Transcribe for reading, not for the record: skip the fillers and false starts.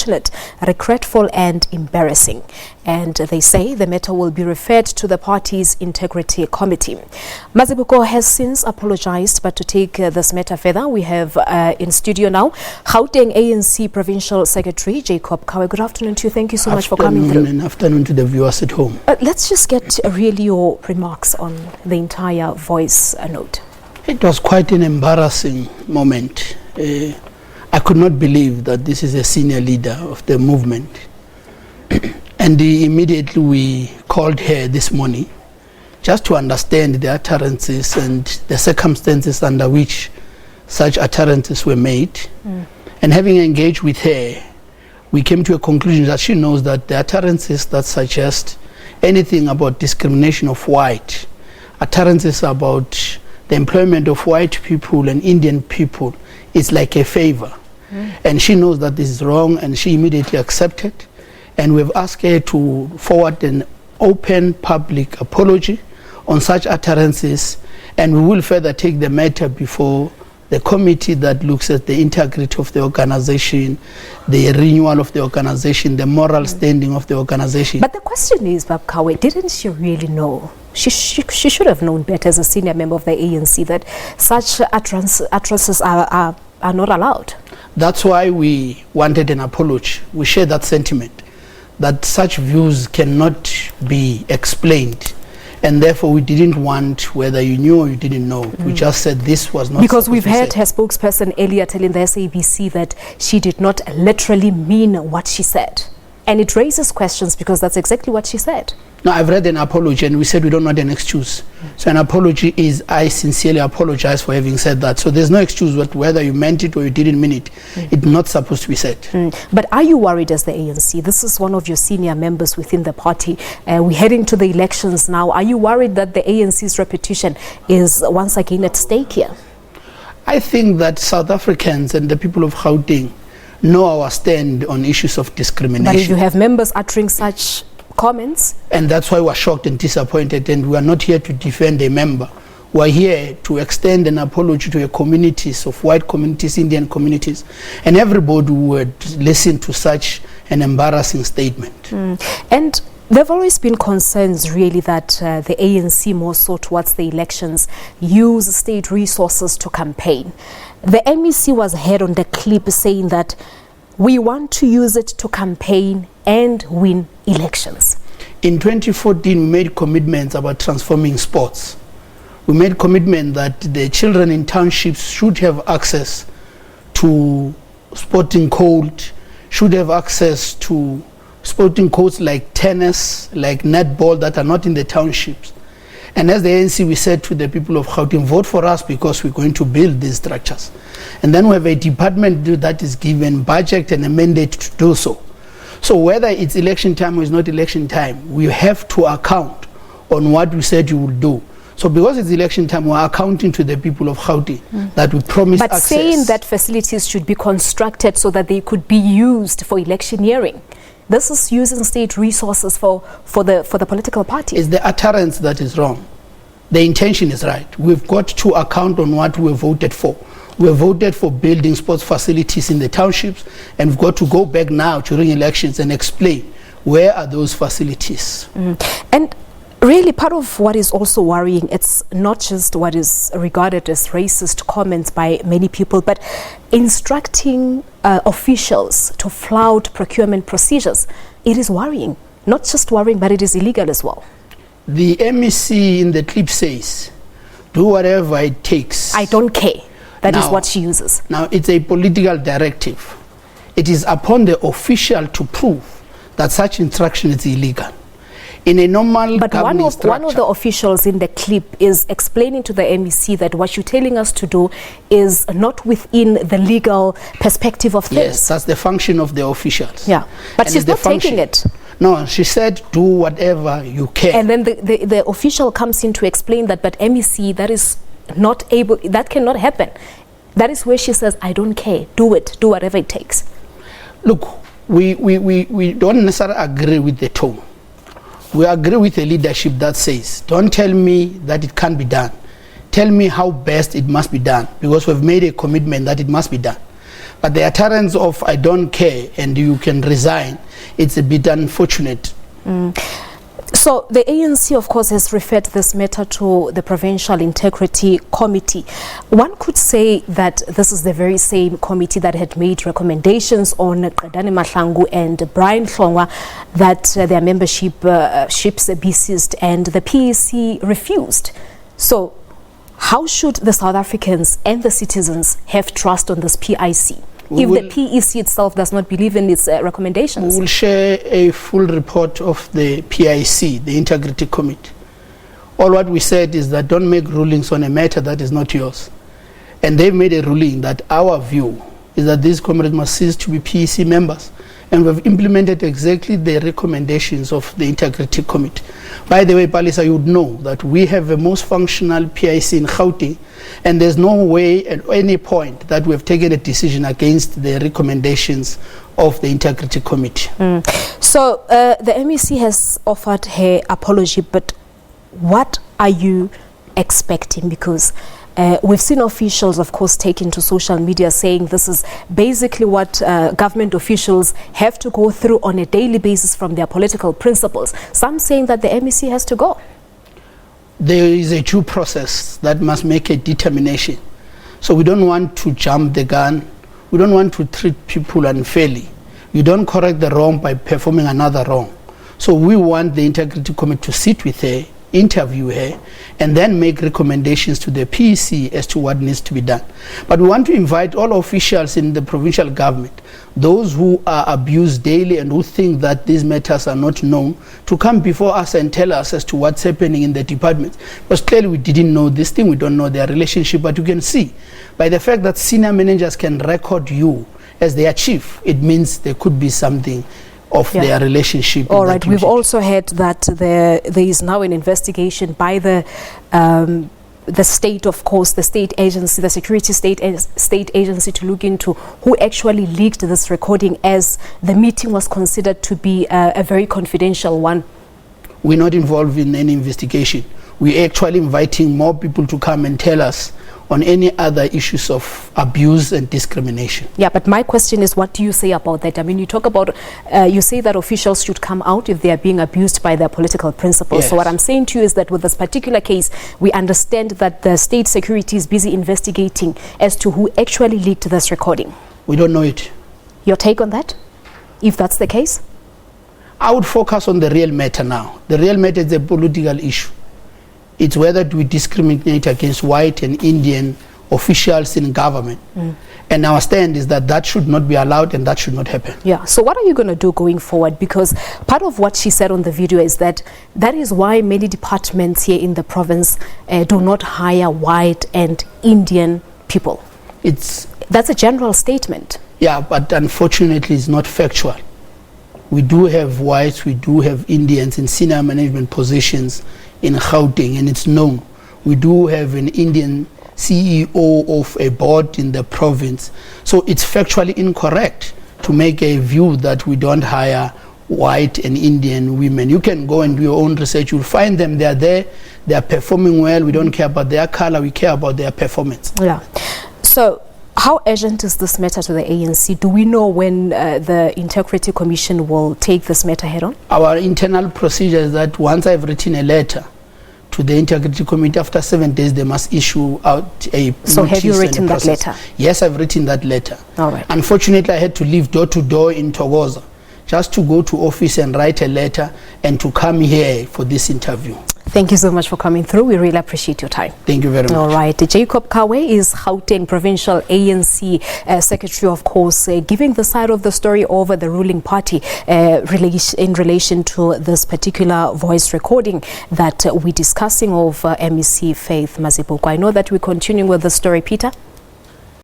unfortunate, regretful and embarrassing. And they say the matter will be referred to the party's integrity committee. Mazibuko has since apologized, but to take this matter further, we have in studio now Gauteng ANC Provincial Secretary Khawe. Good afternoon to you. Thank you so much for coming through. And afternoon to the viewers at home. Let's just get really your remarks on the entire voice note. It was quite an embarrassing moment. I could not believe that this is a senior leader of the movement. And immediately we called her this morning just to understand the utterances and the circumstances under which such utterances were made. And having engaged with her, we came to a conclusion that she knows that the utterances that suggest anything about discrimination of white, utterances about the employment of white people and Indian people is like a favor. And she knows that this is wrong, and she immediately accepted. And we've asked her to forward an open public apology on such utterances, and we will further take the matter before the committee that looks at the integrity of the organization, the renewal of the organization, the moral standing of the organization. But the question is, Khawe, didn't she really know? She should have known better as a senior member of the ANC that such utterances are not allowed. That's why we wanted an apology. We share that sentiment, that such views cannot be explained. And therefore, we didn't want whether you knew or you didn't know. We just said this was not. Because we've heard her spokesperson earlier telling the SABC that she did not literally mean what she said. And it raises questions because that's exactly what she said. No, I've read an apology and we said we don't want an excuse. So an apology is, I sincerely apologize for having said that. So there's no excuse whether you meant it or you didn't mean it. It's not supposed to be said. But are you worried as the ANC? This is one of your senior members within the party. We're heading to the elections now. Are you worried that the ANC's reputation is once again at stake here? I think that South Africans and the people of Gauteng know our stand on issues of discrimination. But if you have members uttering such comments, and that's why we're shocked and disappointed, and we are not here to defend a member. We're here to extend an apology to the communities of white communities, Indian communities, and everybody would listen to such an embarrassing statement. And there have always been concerns really that the ANC, more so towards the elections, use state resources to campaign. The MEC was heard on the clip saying that we want to use it to campaign and win elections. In 2014, we made commitments about transforming sports. We made commitment that the children in townships should have access to sporting code, should have access to sporting codes like tennis, like netball that are not in the townships. And as the ANC, we said to the people of Gauteng, vote for us because we're going to build these structures. And then we have a department that is given budget and a mandate to do so. So whether it's election time or it's not election time, we have to account on what we said you will do. So because it's election time, we're accounting to the people of Gauteng that we promised access. But saying that facilities should be constructed so that they could be used for electioneering, this is using state resources for the political party. It's the utterance that is wrong. The intention is right. We've got to account on what we voted for. We voted for building sports facilities in the townships, and we've got to go back now during elections and explain where are those facilities. And really, part of what is also worrying, it's not just what is regarded as racist comments by many people, but instructing officials to flout procurement procedures. It is worrying. Not just worrying, but it is illegal as well. The MEC in the clip says, do whatever it takes. I don't care. That is what she uses. Now, it's a political directive. It is upon the official to prove that such instruction is illegal. In a normal government structure, one of the officials in the clip is explaining to the MEC that what you're telling us to do is not within the legal perspective of things. Yes, that's the function of the officials. Yeah, but she's not taking it. No, she said do whatever you can. And then the official comes in to explain that, but MEC, that is not able, that cannot happen. That is where she says, I don't care, do it, do whatever it takes. Look, we don't necessarily agree with the tone. We agree with the leadership that says, don't tell me that it can't be done. Tell me how best it must be done, because we've made a commitment that it must be done. But the utterance of I don't care and you can resign, it's a bit unfortunate. So the ANC, of course, has referred this matter to the Provincial Integrity Committee. One could say that this is the very same committee that had made recommendations on Qedani Mahlangu and Brian Hlongwa that their membership ships be ceased, and the PEC refused. So how should the South Africans and the citizens have trust on this PIC if the PEC itself does not believe in its recommendations? We will share a full report of the PIC, the Integrity Committee. All what we said is that don't make rulings on a matter that is not yours. And they've made a ruling that our view is that these comrades must cease to be PEC members. And we've implemented exactly the recommendations of the Integrity Committee. By the way, Palisa, you would know that we have the most functional PIC in Gauteng, and there's no way at any point that we've taken a decision against the recommendations of the Integrity Committee. So the MEC has offered her apology, but what are you expecting? Because we've seen officials, of course, taking to social media saying this is basically what government officials have to go through on a daily basis from their political principles. Some saying that the MEC has to go. There is a due process that must make a determination. So we don't want to jump the gun. We don't want to treat people unfairly. You don't correct the wrong by performing another wrong. So we want the Integrity Committee to sit with her, interview her, and then make recommendations to the PEC as to what needs to be done. But we want to invite all officials in the provincial government, those who are abused daily and who think that these matters are not known, to come before us and tell us as to what's happening in the department. Because clearly we didn't know this thing, we don't know their relationship, but you can see by the fact that senior managers can record you as their chief, it means there could be something of their relationship. All right, we've also heard that there is now an investigation by the state, of course, the state agency, the security state agency, to look into who actually leaked this recording, as the meeting was considered to be a very confidential one. We're not involved in any investigation. We're actually inviting more people to come and tell us on any other issues of abuse and discrimination. Yeah, but my question is, what do you say about that? I mean, you talk about, you say that officials should come out if they are being abused by their political principles. Yes. So what I'm saying to you is that with this particular case, we understand that the state security is busy investigating as to who actually leaked this recording. We don't know it. Your take on that, if that's the case? I would focus on the real matter now. The real matter is a political issue. It's whether do we discriminate against white and Indian officials in government. And our stand is that that should not be allowed and that should not happen. Yeah, so what are you going to do going forward? Because part of what she said on the video is that that is why many departments here in the province do not hire white and Indian people. That's a general statement. Yeah, but unfortunately it's not factual. We do have whites, we do have Indians in senior management positions in Gauteng, and it's known. We do have an Indian CEO of a board in the province. So it's factually incorrect to make a view that we don't hire white and Indian women. You can go and do your own research. You'll find them. They're there. They're performing well. We don't care about their color. We care about their performance. Yeah. So how urgent is this matter to the ANC? Do we know when the Integrity Commission will take this matter head on? Our internal procedure is that once I've written a letter to the Integrity Committee, after 7 days they must issue out a So have you written that letter? Yes, I've written that letter. All right. Unfortunately, I had to leave door to door in Thokoza just to go to office and write a letter and to come here for this interview. Thank you so much for coming through. We really appreciate your time. Thank you very much. All right. Jacob Khawe is Gauteng Provincial ANC Secretary, of course, giving the side of the story over the ruling party in relation to this particular voice recording that we're discussing of MEC Faith Mazibuko. I know that we're continuing with the story, Peter.